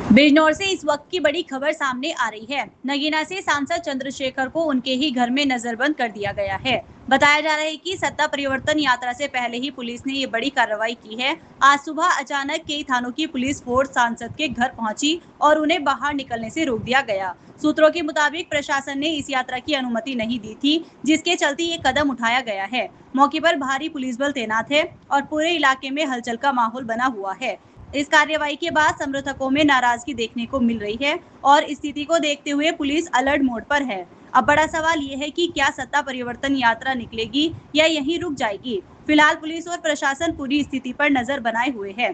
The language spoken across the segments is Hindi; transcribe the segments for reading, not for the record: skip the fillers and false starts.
बिजनौर से इस वक्त की बड़ी खबर सामने आ रही है। नगीना से सांसद चंद्रशेखर को उनके ही घर में नजरबंद कर दिया गया है। बताया जा रहा है कि सत्ता परिवर्तन यात्रा से पहले ही पुलिस ने ये बड़ी कार्रवाई की है। आज सुबह अचानक कई थानों की पुलिस फोर्स सांसद के घर पहुंची और उन्हें बाहर निकलने से रोक दिया गया। सूत्रों के मुताबिक प्रशासन ने इस यात्रा की अनुमति नहीं दी थी, जिसके चलते ये कदम उठाया गया है। मौके पर भारी पुलिस बल तैनात है और पूरे इलाके में हलचल का माहौल बना हुआ है। इस कार्रवाई के बाद समर्थकों में नाराजगी देखने को मिल रही है और स्थिति को देखते हुए पुलिस अलर्ट मोड पर है। अब बड़ा सवाल ये है कि क्या सत्ता परिवर्तन यात्रा निकलेगी या यहीं रुक जाएगी। फिलहाल पुलिस और प्रशासन पूरी स्थिति पर नजर बनाए हुए है।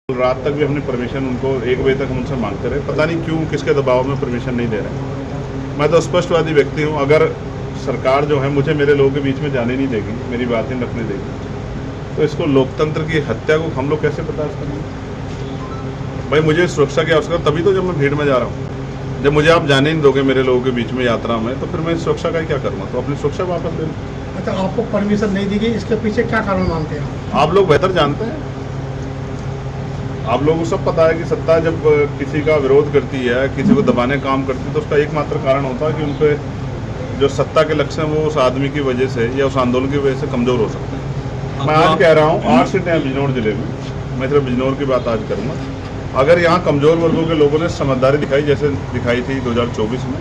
रात तक भी हमने परमिशन उनको 1 बजे तक हम उनसे मांगते रहे, पता नहीं क्यों किसके दबाव में परमिशन नहीं दे रहे। मैं तो स्पष्टवादी व्यक्ति हूँ, अगर सरकार जो है मुझे मेरे लोगों के बीच में जाने नहीं देगी, मेरी बातें रखने देगी, तो इसको लोकतंत्र की हत्या को हम लोग कैसे बर्दाश्त करेंगे। भाई मुझे सुरक्षा की आवश्यकता तभी तो जब मैं भीड़ में जा रहा हूँ। जब मुझे आप जाने नहीं दोगे मेरे लोगों के बीच में यात्रा में, तो फिर मैं सुरक्षा का ही क्या करूँगा। तो अपनी सुरक्षा वापस ले लो। अच्छा, आपको परमिशन नहीं दी गई, इसके पीछे क्या कारण मानते हैं आप लोग बेहतर जानते हैं। आप लोगों को सब पता है कि सत्ता जब किसी का विरोध करती है, किसी को दबाने काम करती है, तो उसका एकमात्र कारण होता है कि उनके जो सत्ता के लक्ष्य हैं वो उस आदमी की वजह से या उस आंदोलन की वजह से कमज़ोर हो सकते हैं। मैं आज कह रहा हूँ 8 सीटें हैं बिजनौर जिले में, मैं सिर्फ बिजनौर की बात आज करूँगा। अगर यहाँ कमज़ोर वर्गों के लोगों ने समझदारी दिखाई जैसे दिखाई थी 2024 में,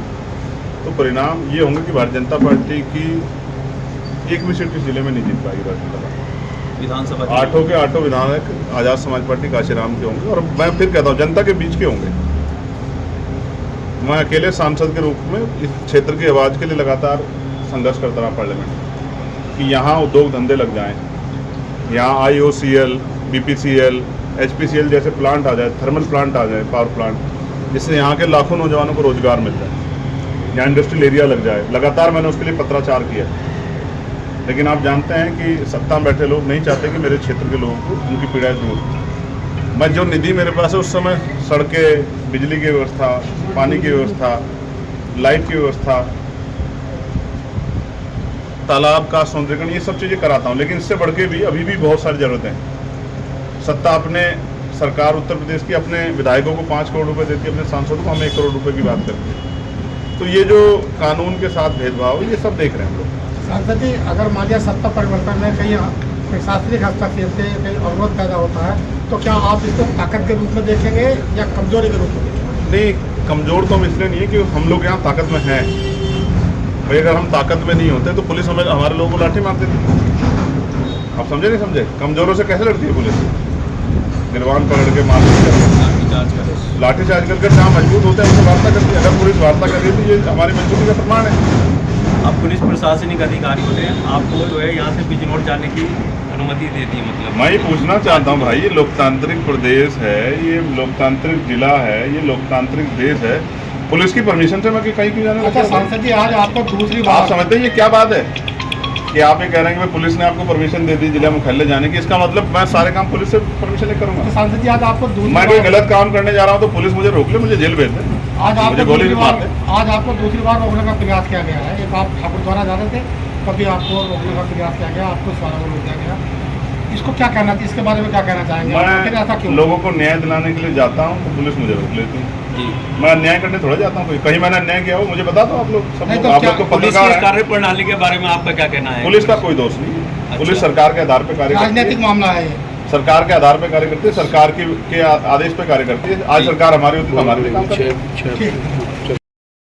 तो परिणाम ये होंगे कि भारतीय जनता पार्टी की एक भी सीट इस जिले में नहीं जीत पाएगी। भारतीय जनता पार्टी विधानसभा 8 के 8 विधायक आज़ाद समाज पार्टी काशीराम के होंगे, और मैं फिर कहता हूँ जनता के बीच के होंगे। मैं अकेले सांसद के रूप में इस क्षेत्र की आवाज़ के लिए लगातार संघर्ष करता रहा पार्लियामेंट कि यहाँ उद्योग धंधे लग जाएँ, यहाँ IOCL, BPCL, HPCL जैसे प्लांट आ जाए, थर्मल प्लांट आ जाए, पावर प्लांट, जिससे यहाँ के लाखों नौजवानों को रोजगार मिल जाए, यहाँ इंडस्ट्रियल एरिया लग जाए। लगातार मैंने उसके लिए पत्राचार किया, लेकिन आप जानते हैं कि सत्ता में बैठे लोग नहीं चाहते कि मेरे क्षेत्र के लोगों को उनकी पीड़ाएं दूर। मैं जो निधि मेरे पास है उस समय सड़कें, बिजली की व्यवस्था, पानी की व्यवस्था, लाइट की व्यवस्था, तालाब का सौंदर्यीकरण, ये सब चीज़ें कराता हूँ। लेकिन इससे बढ़ के भी अभी भी बहुत सारी ज़रूरतें हैं। सत्ता अपने सरकार उत्तर प्रदेश की अपने विधायकों को 5 करोड़ रुपए देती है, अपने सांसदों को हम 1 करोड़ रुपए की बात करते हैं। तो ये जो कानून के साथ भेदभाव, ये सब देख रहे हैं हम लोग। सांसद जी, अगर मान लिया सत्ता परिवर्तन में कहीं प्रशासनिक हस्तक्षेप से कहीं अवरोध पैदा होता है, तो क्या आप इसको ताकत के रूप में देखेंगे या कमजोरी के रूप में देखेंगे? नहीं, कमज़ोर तो हम इसलिए नहीं है कि हम लोग यहाँ ताकत में हैं। भाई अगर हम ताकत में नहीं होते तो पुलिस हमें हमारे लोगों को लाठी मार देती। आप समझे नहीं समझे? कमज़ोरों से कैसे लड़ती है पुलिस? गिरवान पकड़ के मार लाठी चार्ज करके जहाँ मजबूत होते हैं उनसे वार्ता करती है। अगर पुलिस वार्ता कर रही थी, ये हमारी मजबूती का प्रमाण है। आप पुलिस प्रशासनिक अधिकारी होते हैं, आपको जो है यहाँ से बिजनौर जाने की अनुमति देती है? मतलब मैं ये पूछना चाहता हूँ भाई, ये लोकतांत्रिक प्रदेश है, ये लोकतांत्रिक जिला है, ये लोकतांत्रिक देश है, पुलिस की परमिशन से मैं कहीं क्यों जाने? अच्छा सांसद जी, आज आपको दूसरी बार आप समझते हैं ये क्या बात है कि आप ये कह रहे हैं कि पुलिस ने आपको परमिशन दे दी जिला मुख्यालय जाने की? इसका मतलब मैं सारे काम पुलिस से परमिशन नहीं करूंगा। सांसद जी, आज आपको मैं कोई गलत काम करने जा रहा हूँ तो पुलिस मुझे रोक ले, मुझे जेल भेज दे, आज मुझे गोली नहीं मारते। आज आपको दूसरी बार रोकने का प्रयास किया गया है। एक आप ठाकुर द्वारा जा रहे थे, कभी आपको रोकने का प्रयास किया गया, आपको सवालों को रोक दिया गया। इसको क्या कहना चाहिए, इसके बारे में क्या कहना चाहेंगे? मैं ऐसा क्यों? लोगों को न्याय दिलाने के लिए जाता हूँ तो पुलिस मुझे रोक लेती है। मैं अन्याय करने थोड़ा जाता हूँ। कहीं मैंने अन्याय किया हो मुझे बता दो। आप लोग सब लोग, आप लोग को पुलिस पत्रकार की कार्य प्रणाली के बारे में आपका क्या कहना है? पुलिस का कोई दोष नहीं है। अच्छा। पुलिस सरकार के आधार पर कार्य करती है, राजनीतिक मामला है ये। सरकार के आधार पर कार्य करती है, सरकार के आदेश पर कार्य करती है। आज सरकार हमारी होती है तो हमारे लिए काम करती है।